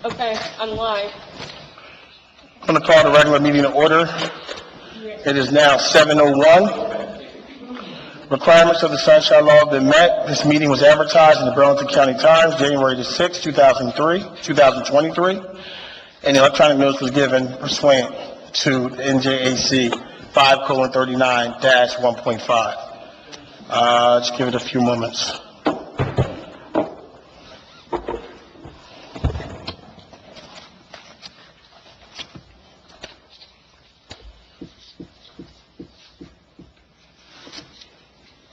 Okay, I'm live. I'm going to call the regular meeting to order. It is now 7:01. Requirements of the Sunshine Law have been met. This meeting was advertised in the Burlington County Times, January the 6th, 2023, and the electronic notice was given pursuant to NJAC 5:39-1.5. Just give it a few moments.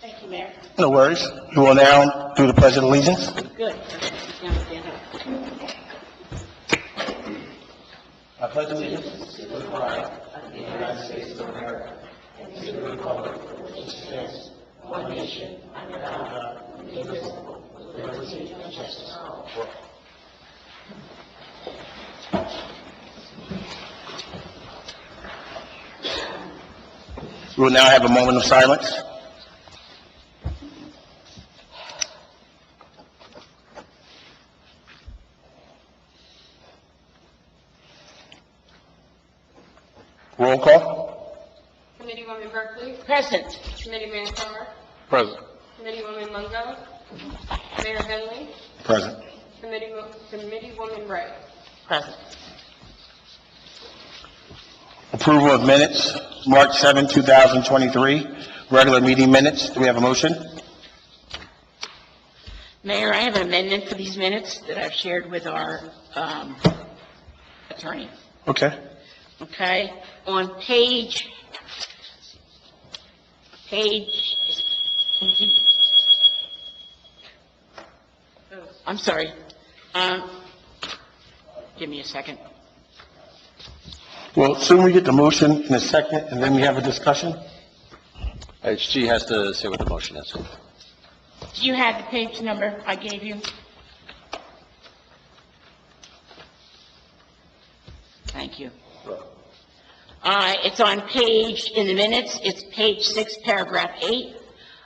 Thank you, Mayor. No worries. We will now do the Pledge of Allegiance. Good. Now stand up. I pledge allegiance to the flag of the United States of America and to the republic which stands one nation under God, indivisible, with liberty and justice for all. We will now have a moment of silence. Roll call. Committeewoman Berkeley, Present. Committeeman Carr, Present. Committeewoman Mungo, Mayor Henley, Present. Committeewoman Wright. Present. Approval of minutes, March 7, 2023, regular meeting minutes. Do we have a motion? Mayor, I have an amendment for these minutes that I've shared with our attorney. Okay. Okay? On page, I'm sorry. Give me a second. Well, soon we get the motion in a second, and then we have a discussion. She has to say what the motion is. Do you have the page number I gave you? Thank you. It's on page, in the minutes, it's page 6, paragraph 8.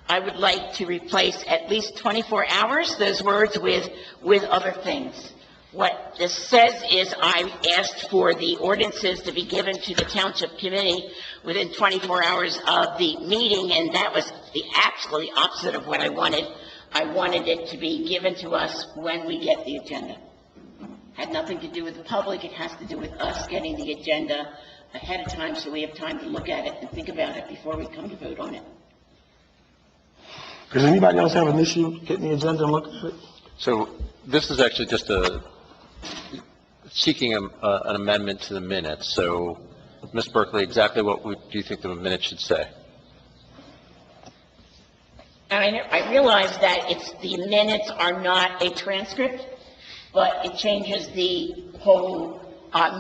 I would like to replace at least 24 hours, those words with other things. What this says is I asked for the ordinances to be given to the township committee within 24 hours of the meeting, and that was the absolutely opposite of what I wanted. I wanted it to be given to us when we get the agenda. Had nothing to do with the public, it has to do with us getting the agenda ahead of time so we have time to look at it and think about it before we come to vote on it. Does anybody else have an issue getting the agenda and looking at it? So this is actually just seeking an amendment to the minutes. So, Ms. Berkeley, exactly what do you think the minutes should say? I realize that the minutes are not a transcript, but it changes the whole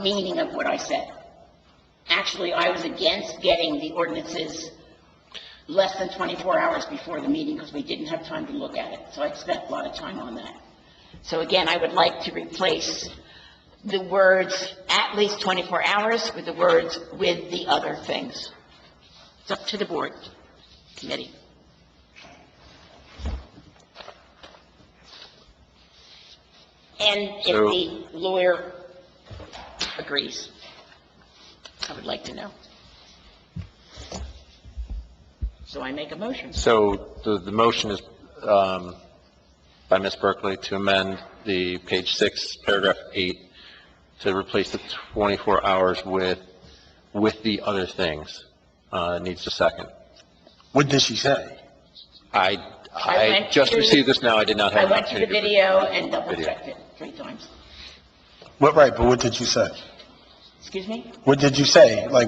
meaning of what I said. Actually, I was against getting the ordinances less than 24 hours before the meeting because we didn't have time to look at it. So I spent a lot of time on that. So again, I would like to replace the words at least 24 hours with the words with the other things. It's up to the board committee. And if the lawyer agrees, I would like to know. So I make a motion. So the motion is by Ms. Berkeley to amend the page 6, paragraph 8, to replace the 24 hours with the other things. Needs a second. What did she say? I just received this now. I did not I have an went to the opportunity. video and double-checked it 3 times. What, right, but what did you say? Excuse me? What did you say? Like,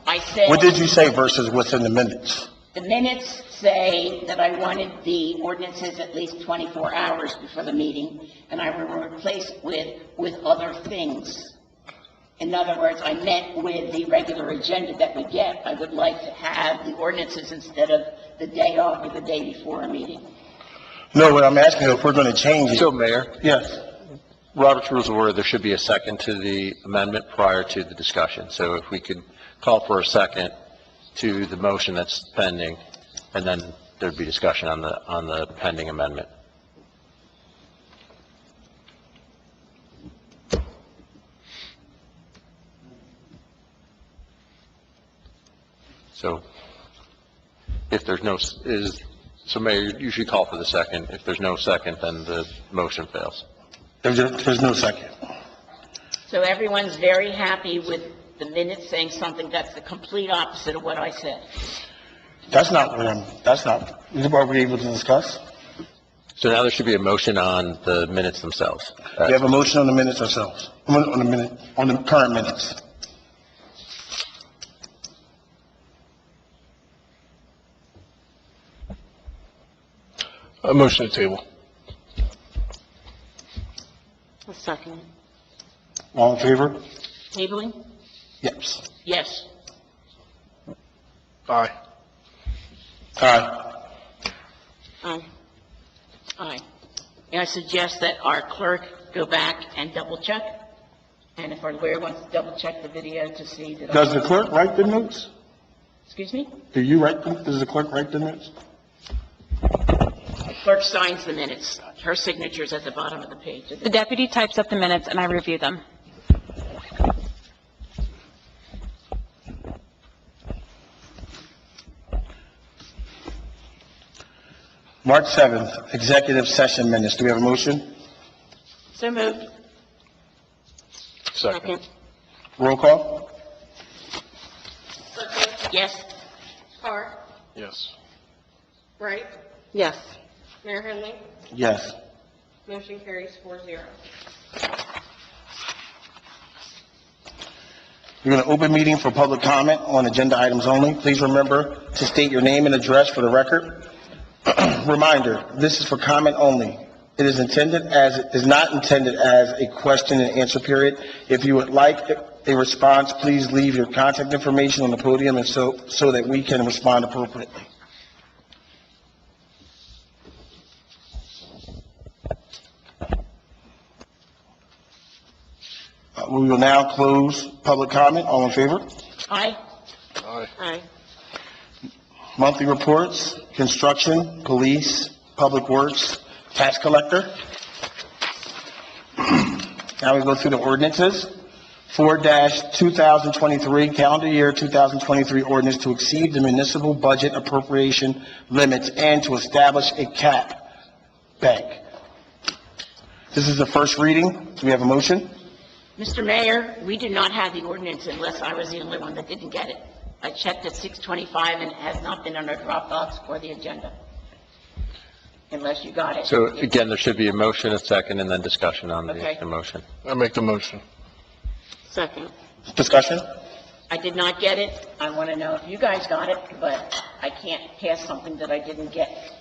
I said, what did you say versus what's in the minutes? the minutes say that I wanted the ordinances at least 24 hours before the meeting, and I will replace it with other things. In other words, I meant with the regular agenda that we get, I would like to have the ordinances instead of the day of or the day before a meeting. No, what I'm asking, if we're going to change it. So, Mayor, Yes. Robert's Rules of Order, there should be a second to the amendment prior to the discussion. So if we could call for a second to the motion that's pending, and then there'd be discussion on the pending amendment. So if there's no, so Mayor, you should call for the second. If there's no second, then the motion fails. There's no second. So everyone's very happy with the minutes saying something that's the complete opposite of what I said. That's not what we're able to discuss. So now there should be a motion on the minutes themselves. We have a motion on the minutes ourselves, on the current minutes. A motion to table. A second. All in favor? Tabling? Yes. Yes. Aye. Aye. Aye. Aye. May I suggest that our clerk go back and double check? And if our lawyer wants to double check the video to see that. Does the clerk write the notes? Excuse me? Does the clerk write the notes? The clerk signs the minutes. Her signature's at the bottom of the page. The deputy types up the minutes and I review them. March 7th, executive session minutes. Do we have a motion? So moved. Second. Roll call? Berkeley, Yes. Carr, Yes. Wright, Yes. Mayor Henley. Yes. Motion carries 4-0. We're going to open meeting for public comment on agenda items only. Please remember to state your name and address for the record. Reminder, this is for comment only. It is not intended as a question and answer period. If you would like a response, please leave your contact information on the podium and so that we can respond appropriately. We will now close public comment. All in favor? Aye. Aye. Aye. Monthly reports, construction, police, public works, tax collector. Now we go through the ordinances. 4-2023, calendar year 2023 ordinance to exceed the municipal budget appropriation limits and to establish a cap bank. This is the first reading. Do we have a motion? Mr. Mayor, we do not have the ordinance unless I was the only one that didn't get it. I checked at 6:25 and it has not been on our Dropbox or the agenda. Unless you got it. So again, there should be a motion, a second, and then discussion on Okay. the motion. I make the motion. Second. Discussion? I did not get it. I want to know if you guys got it, but I can't pass something that I didn't get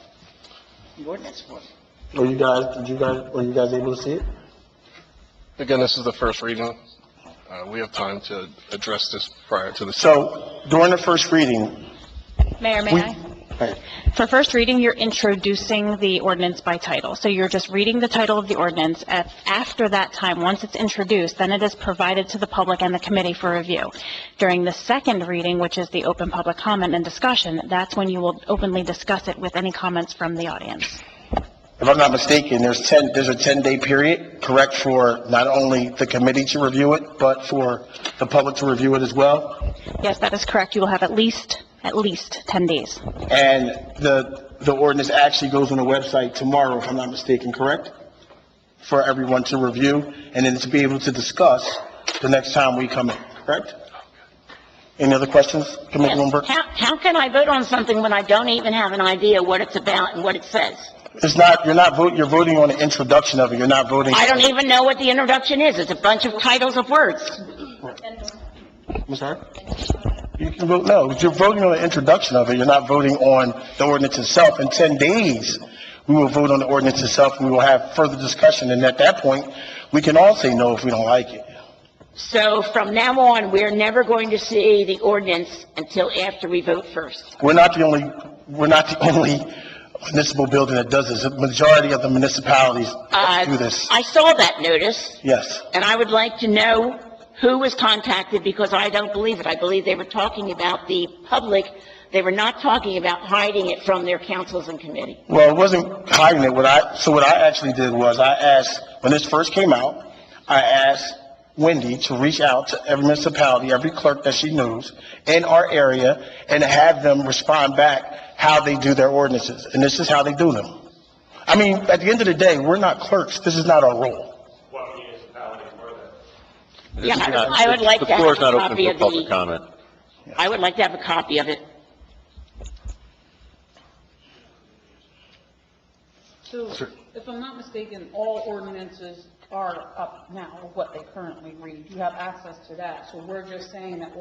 the ordinance for. Were you guys able to see it? Again, this is the first reading. We have time to address this prior to the... So during the first reading, Mayor, may I? Right. For first reading, you're introducing the ordinance by title. So you're just reading the title of the ordinance. After that time, once it's introduced, then it is provided to the public and the committee for review. During the second reading, which is the open public comment and discussion, that's when you will openly discuss it with any comments from the audience. If I'm not mistaken, there's a 10-day period, correct, for not only the committee to review it, but for the public to review it as well? Yes, that is correct. You will have at least 10 days. And the ordinance actually goes on the website tomorrow, if I'm not mistaken, correct? For everyone to review and then to be able to discuss the next time we come in, correct? Any other questions, Commissioner Bloomberg? How can I vote on something when I don't even have an idea what it's about and what it says? You're voting on the introduction of it, you're not voting. I don't even know what the introduction is. It's a bunch of titles of words. I'm sorry? You can vote no, but you're voting on the introduction of it, you're not voting on the ordinance itself. In 10 days, we will vote on the ordinance itself, and we will have further discussion, and at that point, we can all say no if we don't like it. So from now on, we're never going to see the ordinance until after we vote first. We're not the only municipal building that does this. The majority of the municipalities do this. I saw that notice, Yes. and I would like to know who was contacted, because I don't believe it. I believe they were talking about the public. They were not talking about hiding it from their councils and committee. Well, it wasn't hiding it. What I actually did was I asked, when this first came out, I asked Wendy to reach out to every municipality, every clerk that she knows in our area, and have them respond back how they do their ordinances. And this is how they do them. I mean, at the end of the day, we're not clerks. This is not our role. This Yeah, is not- I would like the to have floor is a not open copy for of public the, comment. I would like to have a copy of it. So, if I'm not mistaken, all ordinances are up now, what they currently read. You have access to that, so we're just saying that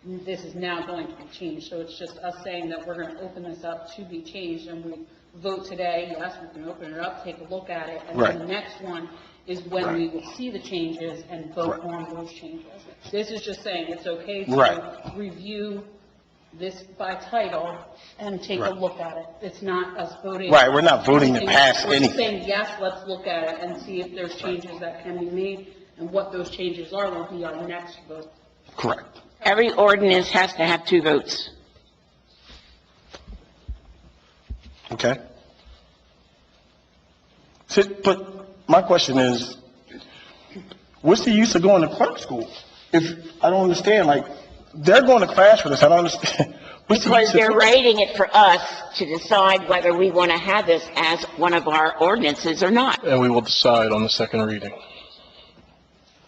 this is now going to be changed. So it's just us saying that we're going to open this up to be changed, and we vote today, yes, we can open it up, take a look at it, and then the next one is when we will see the changes and vote on those changes. This is just saying it's okay to review this by title and take a look at it. It's not us voting. Right, we're not voting to pass We're anything. saying, yes, let's look at it and see if there's changes that can be made, and what those changes are will be our next vote. Correct. Every ordinance has to have 2 votes. Okay? So, but my question is, what's the use of going to clerk school? I don't understand, like, they're going to class for this, I don't understand. What's the Because use of- they're writing it for us to decide whether we want to have this as one of our ordinances or not. And we will decide on the second reading.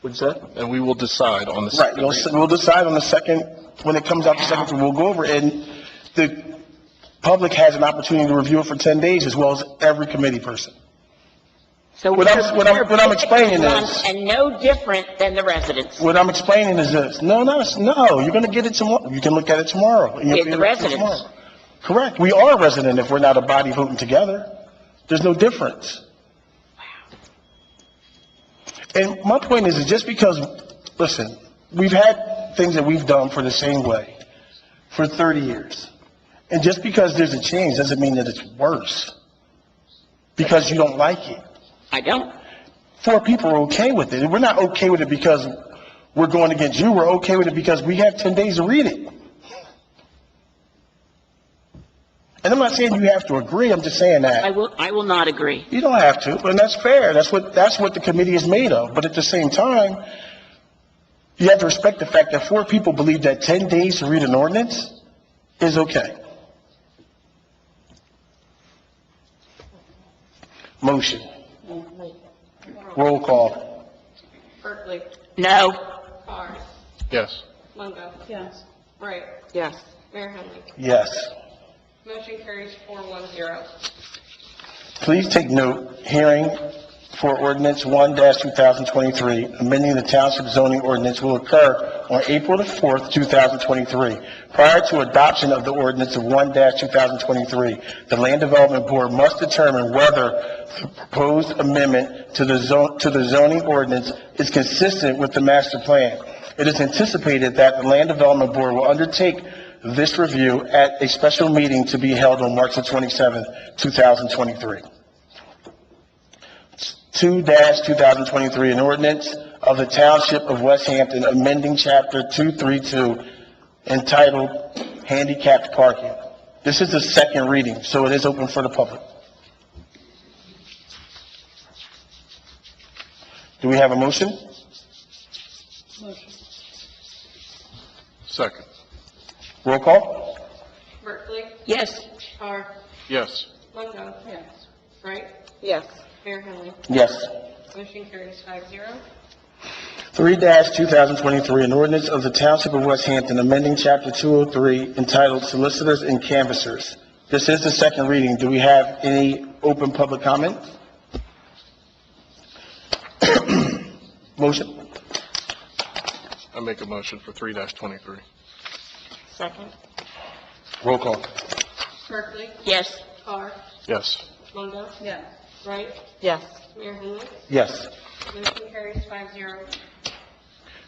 What's that? And we will decide on the Right, second reading. we'll decide on the second, when it comes out the second, we'll go over it, and the public has an opportunity to review it for 10 days, as well as every committee person. So What I'm explaining is- And no different than the residents. What I'm explaining is this, no, you're gonna get it tomorrow, you can look at it tomorrow. and you'll Yeah, be the able to see it residents. tomorrow. Correct, we are a resident if we're not a body voting together. There's no difference. And my point is just because, listen, we've had things that we've done for the same way for 30 years. And just because there's a change doesn't mean that it's worse. Because you don't like it. I don't. 4 people are okay with it. We're not okay with it because we're going against you. We're okay with it because we have 10 days to read it. And I'm not saying you have to agree. I'm just saying that. I will not agree. You don't have to, and that's fair. That's what the committee is made of. But at the same time, you have to respect the fact that 4 people believe that 10 days to read an ordinance is okay. Motion. Roll call. Berkeley. No. Carr. Yes. Longo. Yes. Wright. Yes. Mayor Henry. Yes. Motion carries 410. Please take note, hearing for ordinance 1-2023, amending the township zoning ordinance will occur on April the 4th, 2023. Prior to adoption of the ordinance of 1-2023, the Land Development Board must determine whether the proposed amendment to the zoning ordinance is consistent with the master plan. It is anticipated that the Land Development Board will undertake this review at a special meeting to be held on March the 27th, 2023. 2-2023, an ordinance of the Township of West Hampton amending Chapter 232 entitled Handicapped Parking. This is the second reading, so it is open for the public. Do we have a motion? Motion. Second. Roll call? Berkeley. Yes. Carr. Yes. Longo. Yes. Wright. Yes. Mayor Henry. Yes. Motion carries 5-0. 3-2023, an ordinance of the Township of West Hampton amending Chapter 203 entitled Solicitors and Canvassers. This is the second reading. Do we have any open public comment? Motion? I make a motion for 3-23. Second. Roll call. Berkeley. Yes. Carr. Yes. Longo. Yes. Wright. Yes. Mayor Henry. Yes. Motion carries 5-0.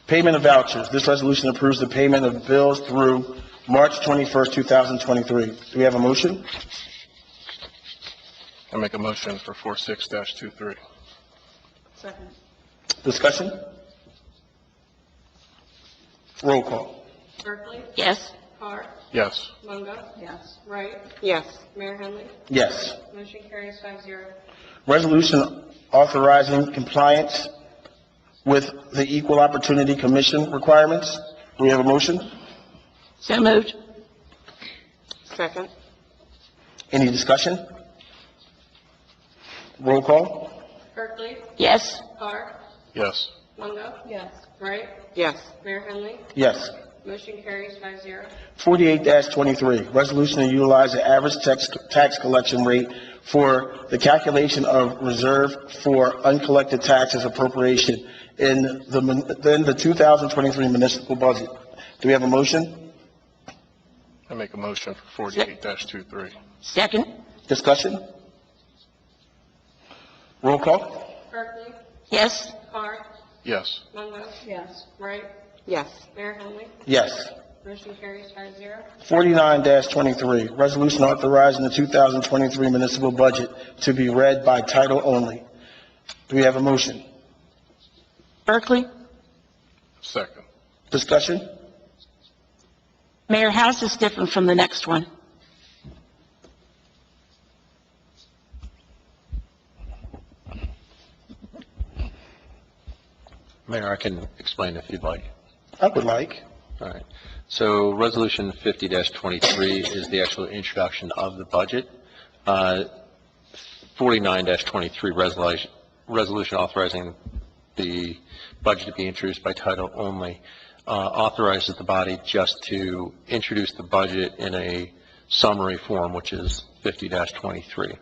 Payment of vouchers. This resolution approves the payment of bills through March 21st, 2023. Do we have a motion? I make a motion for 46-23. Second. Discussion? Roll call. Berkeley. Yes. Carr. Yes. Longo. Yes. Wright. Yes. Mayor Henry. Yes. Motion carries 5-0. Resolution authorizing compliance with the Equal Opportunity Commission requirements. Do we have a motion? So moved. Second. Any discussion? Roll call? Berkeley? Yes. Carr? Yes. Longo? Yes. Wright? Yes. Mayor Henley? Yes. Motion carries 5-0. 48-23, resolution to utilize the average tax collection rate for the calculation of reserve for uncollected taxes appropriation in the 2023 municipal budget. Do we have a motion? I make a motion for 48-23. Second. Discussion? Roll call? Berkeley? Yes. Carr? Yes. Longo? Yes. Wright? Yes. Mayor Henley? Yes. Motion carries 5-0. 49-23, resolution authorizing the 2023 municipal budget to be read by title only. Do we have a motion? Berkeley? Second. Discussion? Mayor, how is this different from the next one? Mayor, I can explain if you'd like. I would like. All right. So Resolution 50-23 is the actual introduction of the budget. 49-23 resolution authorizing the budget to be introduced by title only authorizes the body just to introduce the budget in a summary form, which is 50-23.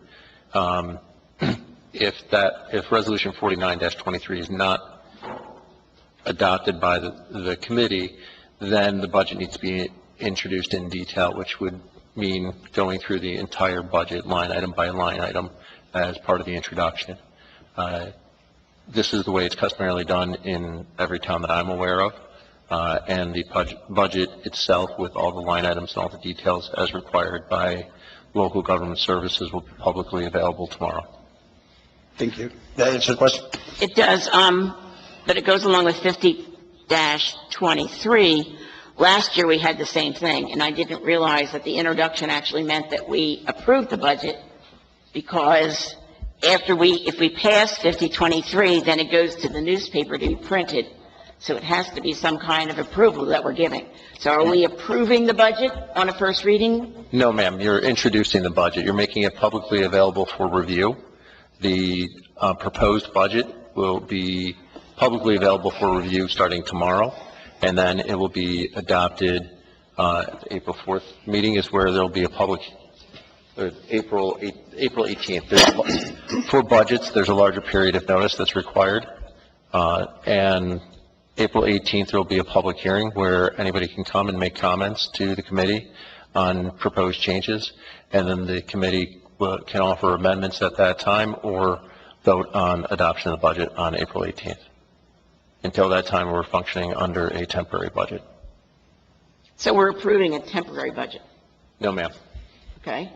If Resolution 49-23 is not adopted by the committee, then the budget needs to be introduced in detail, which would mean going through the entire budget line item by line item as part of the introduction. This is the way it's customarily done in every town that I'm aware of, and the budget itself with all the line items and all the details as required by local government services will be publicly available tomorrow. Thank you. That answer the question? It does, but it goes along with 50-23. Last year, we had the same thing, and I didn't realize that the introduction actually meant that we approved the budget, because if we pass 50-23, then it goes to the newspaper to be printed. So it has to be some kind of approval that we're giving. So are we approving the budget on a first reading? No, ma'am, you're introducing the budget. You're making it publicly available for review. The proposed budget will be publicly available for review starting tomorrow, and then it will be adopted. April 4th meeting is where there'll be a public, April 18th. For budgets, there's a larger period of notice that's required, and April 18th, there will be a public hearing where anybody can come and make comments to the committee on proposed changes, and then the committee can offer amendments at that time or vote on adoption of the budget on April 18th. Until that time, we're functioning under a temporary budget. So we're approving a temporary budget, No, ma'am. okay?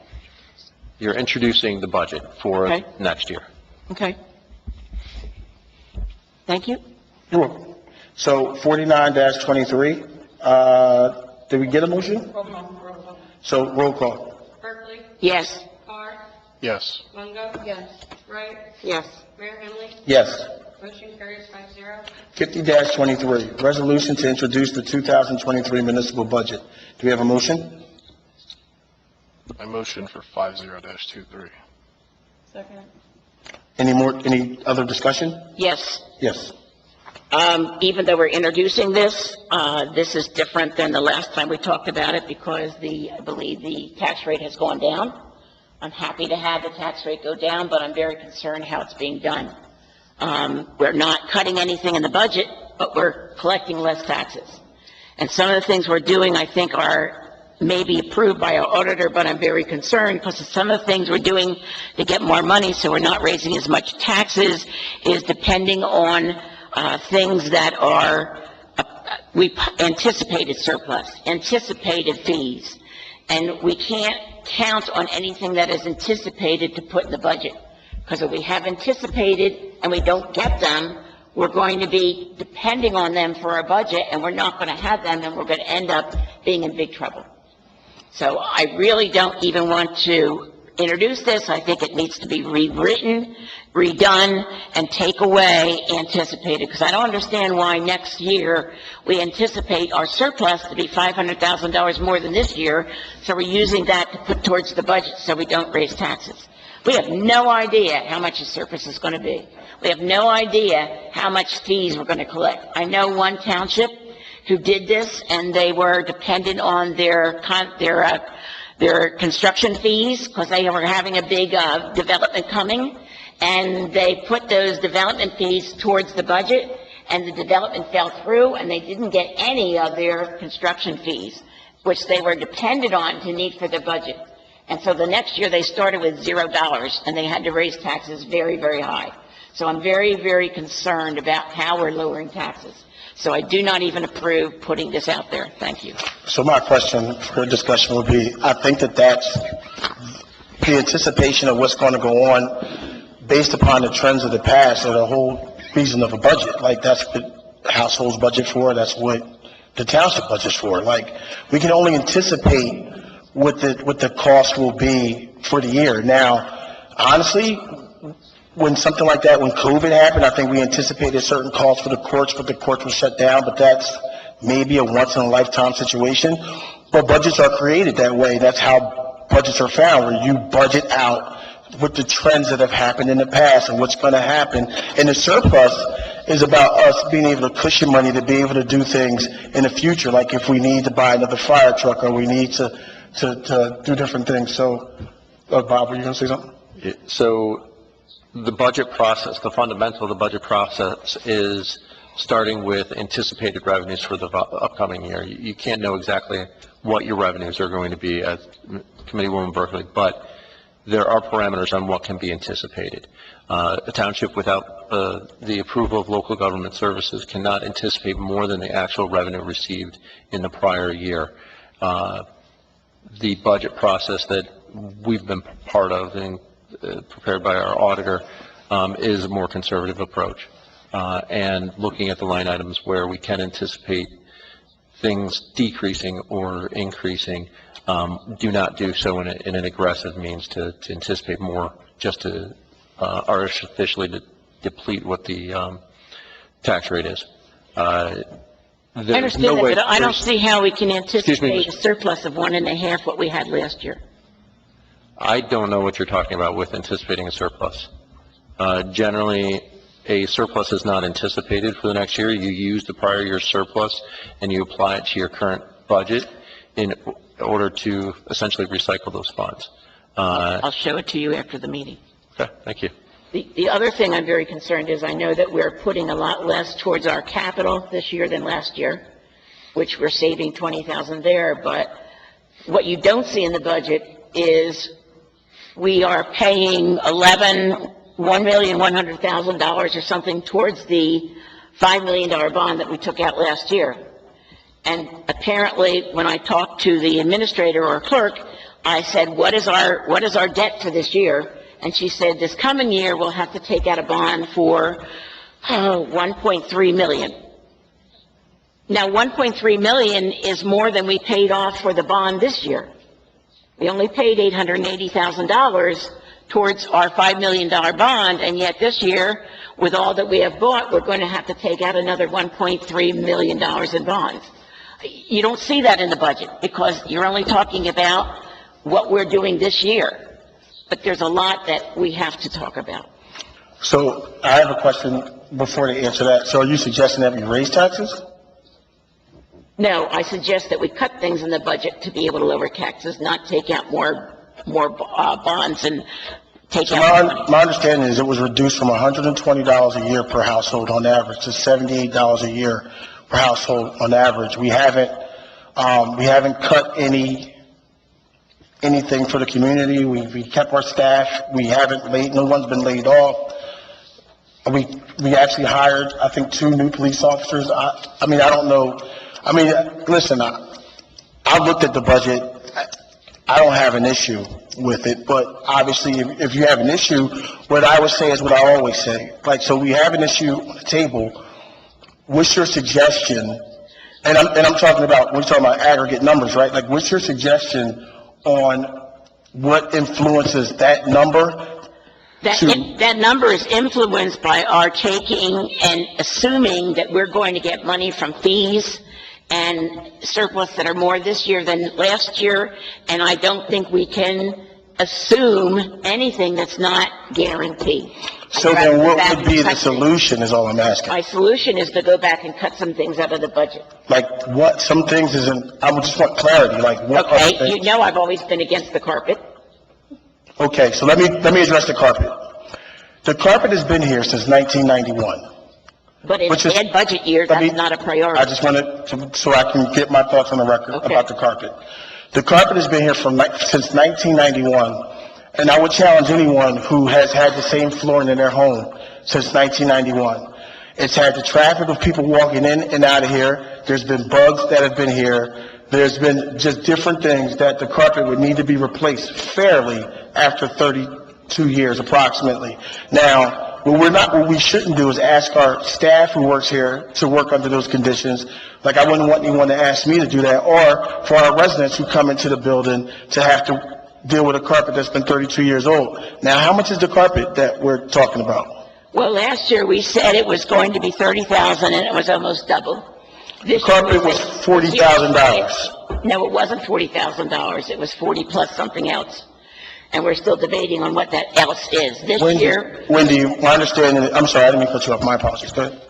You're introducing the budget for Okay. next year. Okay. Thank you. You're welcome. So 49-23, did we get a motion? Roll call. So roll call. Berkeley? Yes. Carr? Yes. Longo? Yes. Wright? Yes. Mayor Henley? Yes. Motion carries 5-0. 50-23, resolution to introduce the 2023 municipal budget. Do we have a motion? I motion for 50-23. Second. Any other discussion? Yes. Yes. Even though we're introducing this, this is different than the last time we talked about it because I believe the tax rate has gone down. I'm happy to have the tax rate go down, but I'm very concerned how it's being done. We're not cutting anything in the budget, but we're collecting less taxes. And some of the things we're doing, I think, are maybe approved by our auditor, but I'm very concerned because some of the things we're doing to get more money, so we're not raising as much taxes, is depending on things that are, we anticipated surplus, anticipated fees, and we can't count on anything that is anticipated to put in the budget, because if we have anticipated and we don't get them, we're going to be depending on them for our budget, and we're not going to have them, and we're going to end up being in big trouble. So I really don't even want to introduce this, I think it needs to be rewritten, redone, and take away anticipated, because I don't understand why next year we anticipate our surplus to be $500,000 more than this year, so we're using that to put towards the budget so we don't raise taxes. We have no idea how much the surplus is going to be. We have no idea how much fees we're going to collect. I know one township who did this, and they were dependent on their construction fees, because they were having a big development coming, and they put those development fees towards the budget, and the development fell through, and they didn't get any of their construction fees, which they were dependent on to need for their budget. And so the next year, they started with $0, and they had to raise taxes very, very high. So I'm very, very concerned about how we're lowering taxes. So I do not even approve putting this out there. Thank you. So my question for discussion would be, I think that that's the anticipation of what's going to go on based upon the trends of the past or the whole reason of a budget. Like, that's what households budget for, that's what the township budgets for. Like, we can only anticipate what the cost will be for the year. Now, honestly, when something like that, when COVID happened, I think we anticipated certain costs for the courts, but the courts were shut down, but that's maybe a once-in-a-lifetime situation. But budgets are created that way. That's how budgets are found, where you budget out with the trends that have happened in the past and what's going to happen. And the surplus is about us being able to cushion money to be able to do things in the future, like if we need to buy another fire truck or we need to do different things. So, Bob, were you going to say something? So the budget process, the fundamental of the budget process is starting with anticipated revenues for the upcoming year. You can't know exactly what your revenues are going to be, as Committeewoman Berkeley, but there are parameters on what can be anticipated. A township without the approval of local government services cannot anticipate more than the actual revenue received in the prior year. The budget process that we've been part of and prepared by our auditor is a more conservative approach. And looking at the line items where we can anticipate things decreasing or increasing, do not do so in an aggressive means to anticipate more, just to artificially deplete what the tax rate is. I understand that, but I don't see how we can anticipate a surplus of 1.5 what we had last year. I don't know what you're talking about with anticipating a surplus. Generally, a surplus is not anticipated for the next year. You use the prior year's surplus and you apply it to your current budget in order to essentially recycle those funds. I'll show it to you after the meeting. Okay, thank you. The other thing I'm very concerned is I know that we're putting a lot less towards our capital this year than last year, which we're saving $20,000 there, but what you don't see in the budget is we are paying $1,100,000 or something towards the $5 million bond that we took out last year. And apparently, when I talked to the administrator or clerk, I said, what is our debt for this year? And she said, this coming year, we'll have to take out a bond for $1.3 million. Now, $1.3 million is more than we paid off for the bond this year. We only paid $880,000 towards our $5 million bond, and yet this year, with all that we have bought, we're going to have to take out another $1.3 million in bonds. You don't see that in the budget because you're only talking about what we're doing this year. But there's a lot that we have to talk about. So I have a question before they answer that. So are you suggesting that we raise taxes? No, I suggest that we cut things in the budget to be able to lower taxes, not take out more bonds and take out. My understanding is it was reduced from $120 a year per household on average to $78 a year per household on average. We haven't cut anything for the community. We kept our staff. No one's been laid off. We actually hired, I think, 2 new police officers. I mean, I don't know. I mean, listen, I looked at the budget. I don't have an issue with it, but obviously if you have an issue, what I would say is what I always say. Like, so we have an issue on the table. What's your suggestion? And I'm talking about, we're talking about aggregate numbers, right? Like, what's your suggestion on what influences that number? That number is influenced by our taking and assuming that we're going to get money from fees and surplus that are more this year than last year, and I don't think we can assume anything that's not guaranteed. So then what would be the solution is all I'm asking. My solution is to go back and cut some things out of the budget. Like what, some things isn't, I would just want clarity, like what are the Okay, you things? know I've always been against the carpet. Okay, so let me address the carpet. The carpet has been here since 1991. But in a Which is- bad budget year, Let me- that's not a priority. I just wanted to, so I can get my thoughts on the record Okay. about the carpet. The carpet has been here since 1991, and I would challenge anyone who has had the same flooring in their home since 1991. It's had the traffic of people walking in and out of here. There's been bugs that have been here. There's been just different things that the carpet would need to be replaced fairly after 32 years approximately. Now, what we shouldn't do is ask our staff who works here to work under those conditions. Like, I wouldn't want anyone to ask me to do that, or for our residents who come into the building to have to deal with a carpet that's been 32 years old. Now, how much is the carpet that we're talking about? Well, last year we said it was going to be 30,000 and it was almost double. The This year carpet we was said- $40,000. No, it wasn't $40,000. It was 40 plus something else. And we're still debating on what that else is. This year, Wendy, my understanding, I'm sorry, I didn't mean to cut you off, my apologies, go ahead.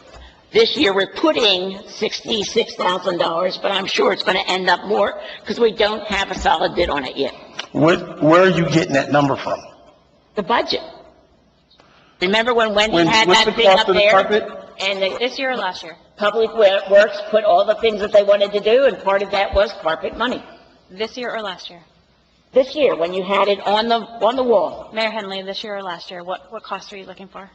this year we're putting $66,000, but I'm sure it's going to end up more because we don't have a solid bid on it yet. Where are you getting that number from? The budget. Remember when Wendy had What's the that thing cost up of the there? carpet? And the This year or last year? Public Works put all the things that they wanted to do, and part of that was carpet money. This year or last year? This year, when you had it on the wall. Mayor Henley, this year or last year, what cost are you looking for?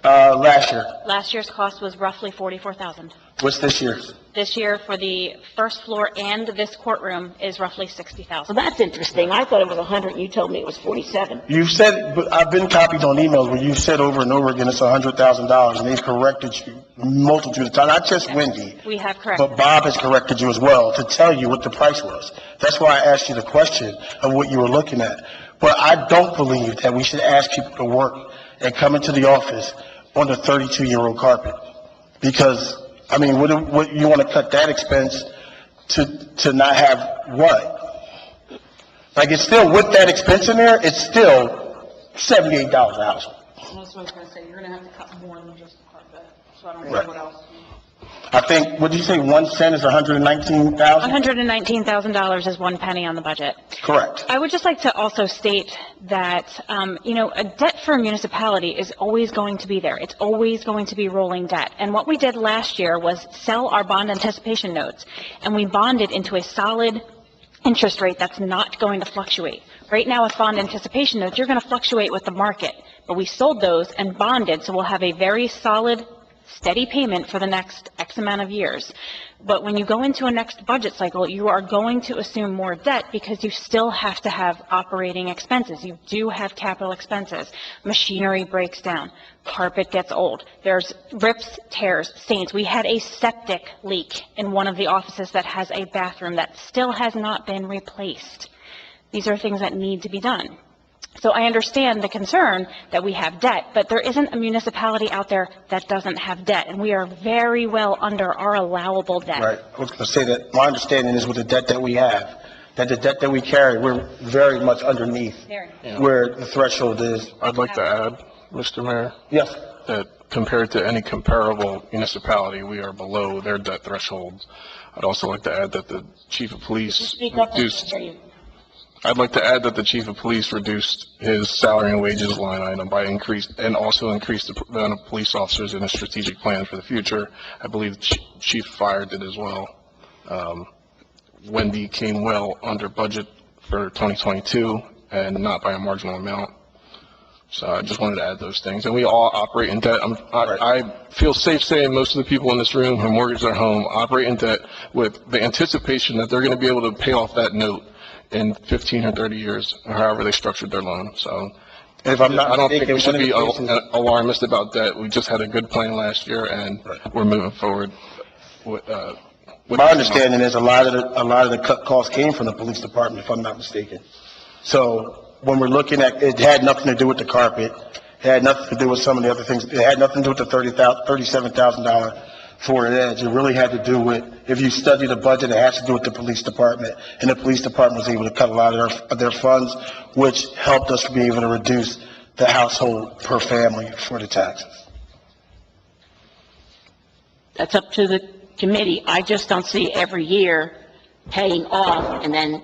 Last year. Last year's cost was roughly $44,000. What's this year's? This year, for the first floor and this courtroom, is roughly Well, $60,000. that's interesting. I thought it was 100, and you told me it was 47. You've said, but I've been copied on emails where you've said over and over again it's $100,000, and they've corrected you multitude of times, not just Wendy, We have corrected. but Bob has corrected you as well to tell you what the price was. That's why I asked you the question of what you were looking at. But I don't believe that we should ask people to work and come into the office on a 32-year-old carpet. Because, I mean, what, you want to cut that expense to not have what? Like, it's still, with that expense in there, it's still $78 a household. That's what I was gonna say, you're gonna have to cut more than just the carpet, so I don't know Right. what else. I think, what did you say, 1 cent is 119,000? $119,000 is 1 penny on the budget. Correct. I would just like to also state that, a debt for a municipality is always going to be there. It's always going to be rolling debt. And what we did last year was sell our bond anticipation notes, and we bonded into a solid interest rate that's not going to fluctuate. Right now, with bond anticipation notes, you're going to fluctuate with the market. But we sold those and bonded, so we'll have a very solid, steady payment for the next X amount of years. But when you go into a next budget cycle, you are going to assume more debt because you still have to have operating expenses. You do have capital expenses. Machinery breaks down. Carpet gets old. There's rips, tears, stains. We had a septic leak in one of the offices that has a bathroom that still has not been replaced. These are things that need to be done. So I understand the concern that we have debt, but there isn't a municipality out there that doesn't have debt, and we are very well under our allowable debt. Right. I was going to say that my understanding is with the debt that we have, that the debt that we carry, we're very much underneath where the threshold is. I'd like to add, Mr. Mayor, Yes. that compared to any comparable municipality, we are below their debt thresholds. I'd also like to add that the chief of police Speak up, I can reduced, hear you. I'd like to add that the chief of police reduced his salary and wages line item and also increased the amount of police officers in a strategic plan for the future. I believe Chief Fire did as well. Wendy came well under budget for 2022 and not by a marginal amount. So I just wanted to add those things. And we all operate in debt. I feel safe saying most of the people in this room who mortgage their home operate in debt with the anticipation that they're going to be able to pay off that note in 15 or 30 years, or however they structured their loan. So If I'm not I don't think mistaken, we should one be of the cases- alarmist about debt. We just had a good plan last year, and we're moving forward with My understanding is a lot of the cut costs came from the police department, if I'm not mistaken. So when we're looking at, it had nothing to do with the carpet. It had nothing to do with some of the other things. It had nothing to do with the $37,000 Ford Edge. It really had to do with, if you study the budget, it has to do with the police department. And the police department was able to cut a lot of their funds, which helped us be able to reduce the household per family for the taxes. That's up to the committee. I just don't see every year paying off and then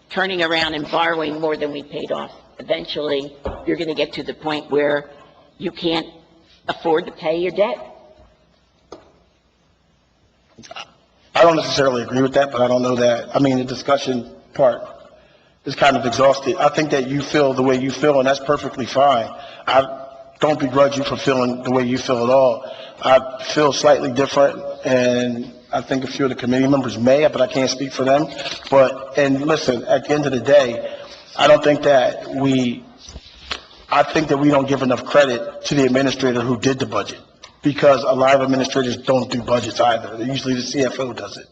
turning around and borrowing more than we paid off. Eventually, you're going to get to the point where you can't afford to pay your debt. I don't necessarily agree with that, but I don't know that. I mean, the discussion part is kind of exhausted. I think that you feel the way you feel, and that's perfectly fine. I don't begrudge you for feeling the way you feel at all. I feel slightly different, and I think a few of the committee members may, but I can't speak for them. And listen, at the end of the day, I think that we don't give enough credit to the administrator who did the budget, because a lot of administrators don't do budgets either. Usually the CFO does it.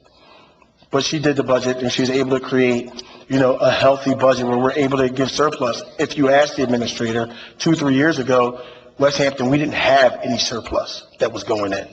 But she did the budget, and she was able to create, a healthy budget where we're able to give surplus. If you ask the administrator, 2-3 years ago, West Hampton, we didn't have any surplus that was going in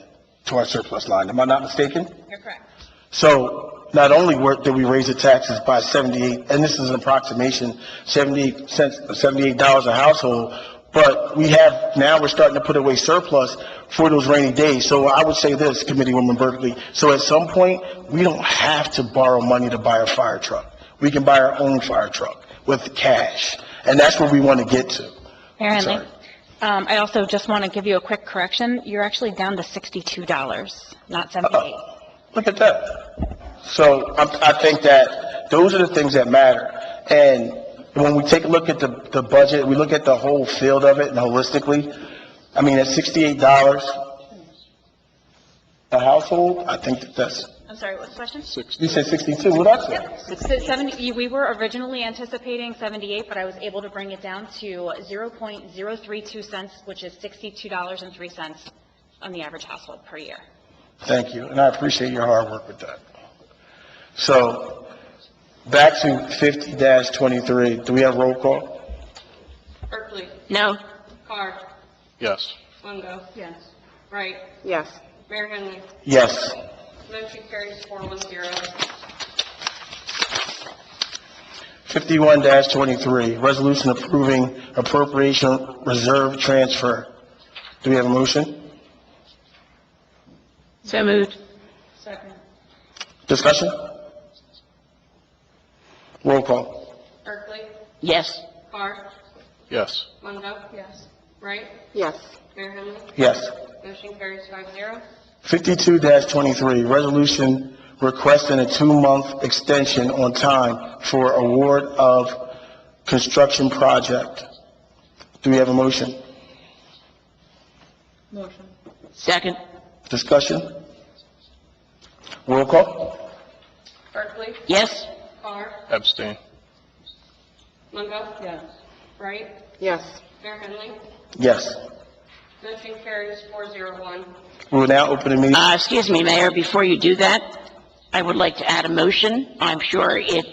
to our surplus line. Am I not mistaken? You're correct. So not only did we raise the taxes by 78, and this is an approximation, $78 a household, but we're starting to put away surplus for those rainy days. So I would say this, Committeewoman Berkeley, so at some point, we don't have to borrow money to buy a fire truck. We can buy our own fire truck with cash, and that's where we want to get to. Mayor Henley, Sorry. I also just want to give you a quick correction. You're actually down to $62, not 78. Look at that. So I think that those are the things that matter. And when we take a look at the budget, we look at the whole field of it and holistically, I mean, at $68 a household, I think that's, I'm sorry, what's the question? you said 62, what I said? 70, we were originally anticipating 78, but I was able to bring it down to 0.032 cents, which is $62.03 on the average household per year. Thank you, and I appreciate your hard work with that. So, back to 50-23, do we have roll call? Berkeley. No? Carr. Yes. Longo. Yes. Wright. Yes. Mayor Henley. Yes. Motion carries 410. 51-23, resolution approving appropriation reserve transfer. Do we have a motion? So moved. Second. Discussion? Roll call. Berkeley. Yes. Carr. Yes. Longo. Yes. Wright. Yes. Mayor Henley. Yes. Motion carries 5-0. 52-23, resolution requesting a 2-month extension on time for award of construction project. Do we have a motion? Motion. Second. Discussion? Roll call? Berkeley. Yes. Carr. Abstain. Longo. Yes. Wright. Yes. Mayor Henley. Yes. Motion carries 401. We will now open the meeting. Excuse me, Mayor, before you do that, I would like to add a motion. I'm sure it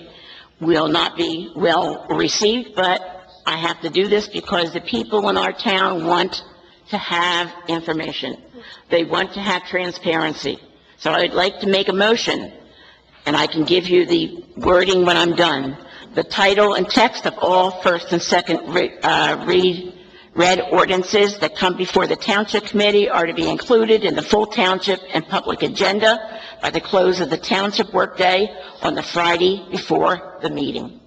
will not be well received, but I have to do this because the people in our town want to have information. They want to have transparency. So I'd like to make a motion, and I can give you the wording when I'm done. The title and text of all first and second read ordinances that come before the Township Committee are to be included in the full township and public agenda by the close of the township workday on the Friday before the meeting.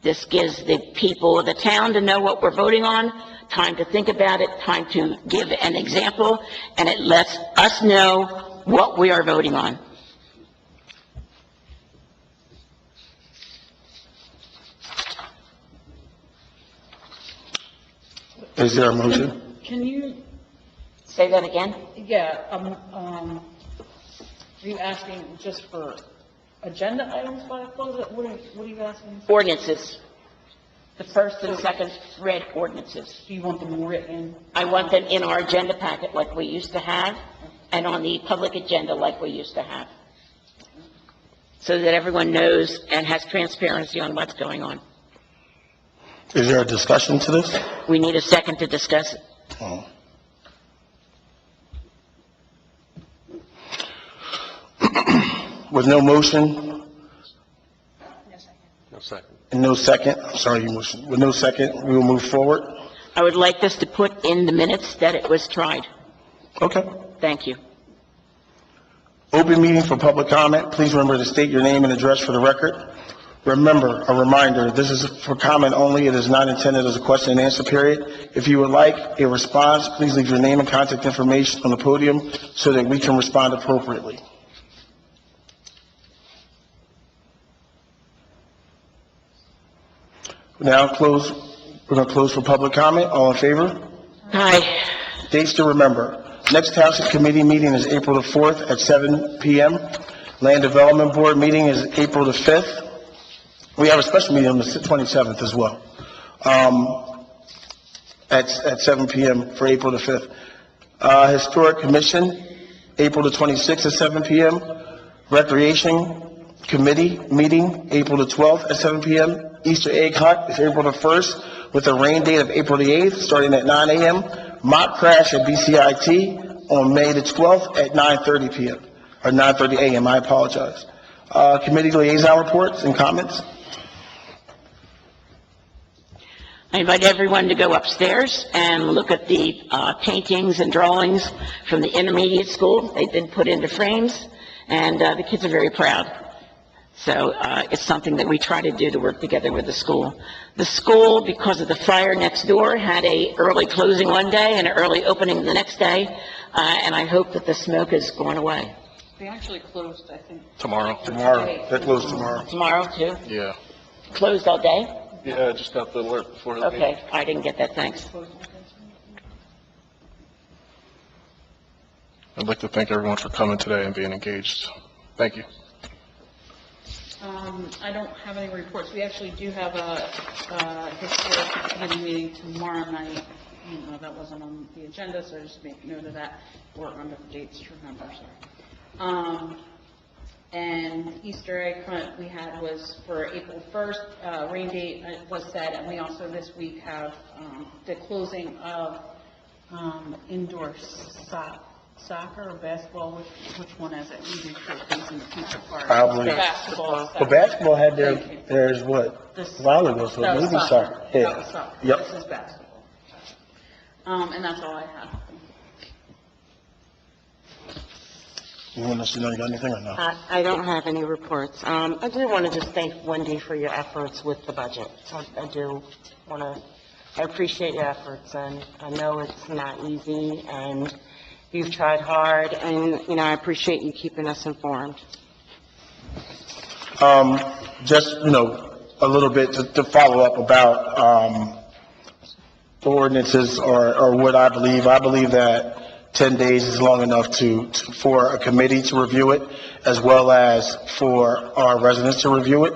This gives the people of the town to know what we're voting on, time to think about it, time to give an example, and it lets us know what we are voting on. Is there a motion? Can you, Say that again? are you asking just for agenda items by the close? What are you asking? Ordinances. The first and second read ordinances. Do you want them written? I want them in our agenda packet like we used to have, and on the public agenda like we used to have, so that everyone knows and has transparency on what's going on. Is there a discussion to this? We need a second to discuss it. Oh. With no motion No second. and no second, I'm sorry, you motion, with no second, we will move forward. I would like this to put in the minutes that it was tried. Okay. Thank you. Open meeting for public comment. Please remember to state your name and address for the record. Remember, a reminder, this is for comment only. It is not intended as a question and answer period. If you would like a response, please leave your name and contact information on the podium so that we can respond appropriately. Now we're going to close for public comment. All in favor? Aye. Dates to remember. Next Township Committee meeting is April the 4th at 7 p.m. Land Development Board meeting is April the 5th. We have a special meeting on the 27th as well, at 7 p.m. for April the 5th. Historic Commission, April the 26th at 7 p.m. Recreation Committee meeting, April the 12th at 7 p.m. Easter egg hunt is April the 1st with a rain date of April the 8th, starting at 9 a.m. Mock crash at BCIT on May the 12th at 9:30 p.m., or 9:30 a.m., I apologize. Committee liaison reports and comments? I invite everyone to go upstairs and look at the paintings and drawings from the intermediate school. They've been put into frames, and the kids are very proud. So it's something that we try to do to work together with the school. The school, because of the fire next door, had a early closing one day and an early opening the next day, and I hope that the smoke is going away. They actually closed, I think. Tomorrow. Tomorrow, that closes tomorrow. Tomorrow, too? Yeah. Closed all day? Yeah, I just got the alert before the meeting. Okay, I didn't get that, thanks. I'd like to thank everyone for coming today and being engaged. Thank you. I don't have any reports. We actually do have a historic committee meeting tomorrow night. That wasn't on the agenda, so I just make note of that. Or under the dates to remember, sorry. And Easter egg hunt we had was for April 1st. Rain date was set, and we also this week have the closing of indoor soccer or basketball. Which one is it? We do facing the future park. Probably. Basketball. But basketball had theirs what? This- Volleyball, so That was maybe soccer. That Yeah. was soccer. Yep. This is basketball. And that's all I have. You want us to know you got anything or no? I don't have any reports. I do want to just thank Wendy for your efforts with the budget. I do want to, I appreciate your efforts, and I know it's not easy, and you've tried hard, and, I appreciate you keeping us informed. Just, a little bit to follow up about, the ordinances or what I believe. I believe that 10 days is long enough for a committee to review it, as well as for our residents to review it.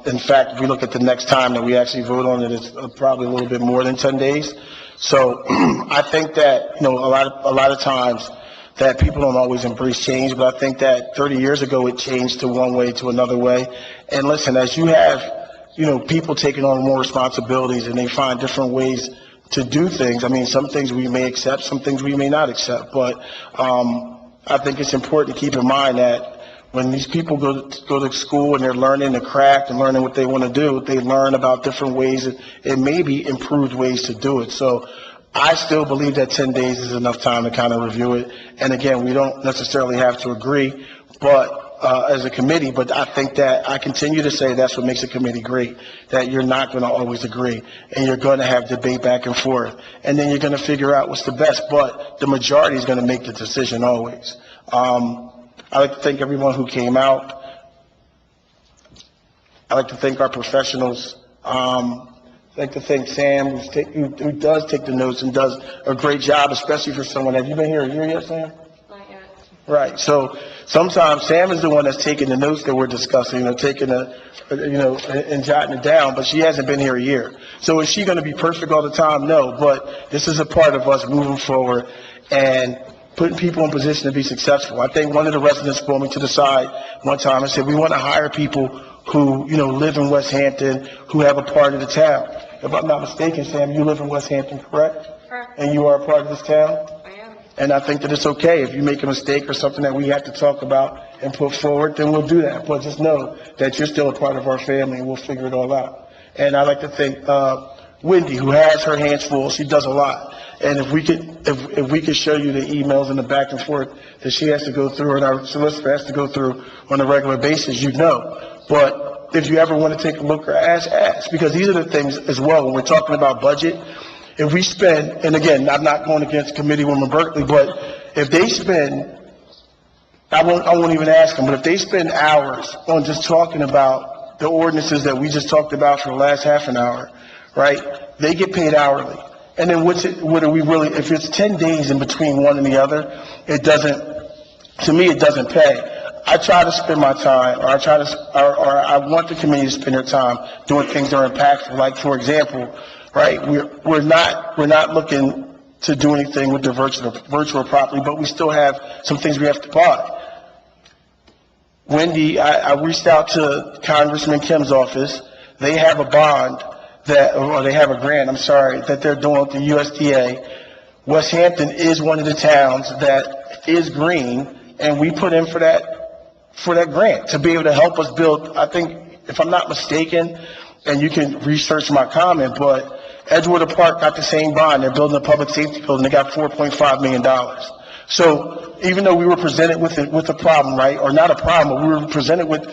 In fact, if we look at the next time that we actually vote on it, it's probably a little bit more than 10 days. So I think that, a lot of times that people don't always embrace change, but I think that 30 years ago it changed to one way to another way. And listen, as you have, people taking on more responsibilities and they find different ways to do things. I mean, some things we may accept, some things we may not accept, but I think it's important to keep in mind that when these people go to school and they're learning the craft and learning what they want to do, they learn about different ways and maybe improved ways to do it. So I still believe that 10 days is enough time to kind of review it. And again, we don't necessarily have to agree, but as a committee, but I think that I continue to say that's what makes a committee great, that you're not going to always agree, and you're going to have debate back and forth, and then you're going to figure out what's the best, but the majority is going to make the decision always. I'd like to thank everyone who came out. I'd like to thank our professionals. I'd like to thank Sam, who does take the notes and does a great job, especially for someone. Have you been here a year yet, Sam? Not yet. Right, so sometimes Sam is the one that's taking the notes that we're discussing, taking and jotting it down, but she hasn't been here a year. So is she going to be perfect all the time? No, but this is a part of us moving forward and putting people in position to be successful. I think one of the residents pulled me to the side one time and said, we want to hire people who, live in West Hampton, who have a part of the town. If I'm not mistaken, Sam, you live in West Hampton, correct? Correct. And you are a part of this town? I am. And I think that it's okay. If you make a mistake or something that we have to talk about and put forward, then we'll do that. But just know that you're still a part of our family, and we'll figure it all out. And I'd like to thank Wendy, who has her hands full. She does a lot. And if we could show you the emails and the back and forth that she has to go through and our solicitor has to go through on a regular basis, you'd know. But if you ever want to take a look or ask, because these are the things as well, when we're talking about budget, if we spend, and again, I'm not going against Committeewoman Berkeley, but if they spend, I won't even ask them, but if they spend hours on just talking about the ordinances that we just talked about for the last half an hour, right, they get paid hourly. And then what are we really, if it's 10 days in between one and the other, to me, it doesn't pay. I try to spend my time, or I want the community to spend their time doing things that are impactful. Like, for example, right, we're not looking to do anything with the virtual property, but we still have some things we have to buy. Wendy, I reached out to Congressman Kim's office. They have a bond or they have a grant, that they're doing with the USDA. West Hampton is one of the towns that is green, and we put in for that grant to be able to help us build, I think, if I'm not mistaken, and you can research my comment, but Edgewater Park got the same bond. They're building a public safety building. They got $4.5 million. So even though we were presented with a problem, right, or not a problem, but we were presented with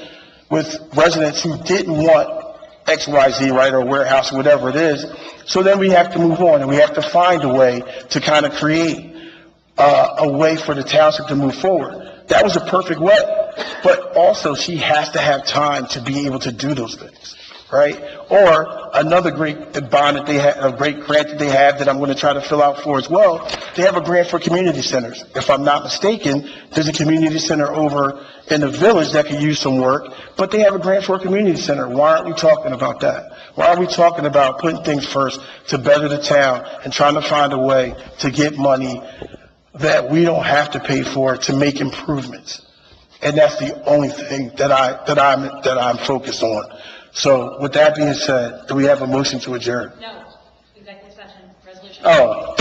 residents who didn't want XYZ, right, or warehouse, or whatever it is. So then we have to move on, and we have to find a way to kind of create a way for the township to move forward. That was a perfect way, but also she has to have time to be able to do those things, right? Or another great bond that they have, a great grant that they have that I'm going to try to fill out for as well. They have a grant for community centers. If I'm not mistaken, there's a community center over in the village that could use some work, but they have a grant for a community center. Why aren't we talking about that? Why are we talking about putting things first to better the town and trying to find a way to get money that we don't have to pay for to make improvements? And that's the only thing that I'm focused on. So with that being said, do we have a motion to adjourn? No. Executive session, resolution. Oh.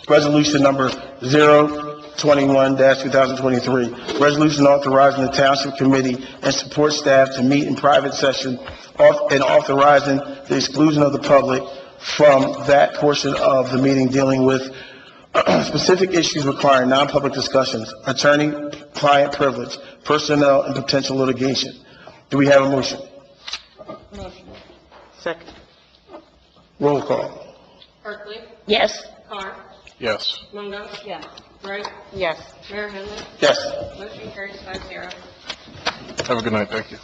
Resolution number 021-2023. Resolution authorizing the Township Committee and support staff to meet in private session and authorizing the exclusion of the public from that portion of the meeting dealing with specific issues requiring non-public discussions, attorney-client privilege, personnel, and potential litigation. Do we have a motion? Motion. Second. Roll call. Berkeley. Yes? Carr. Yes. Longo. Yes. Wright. Yes. Mayor Henry. Yes. Motion carries 5-0. Have a good night. Thank you.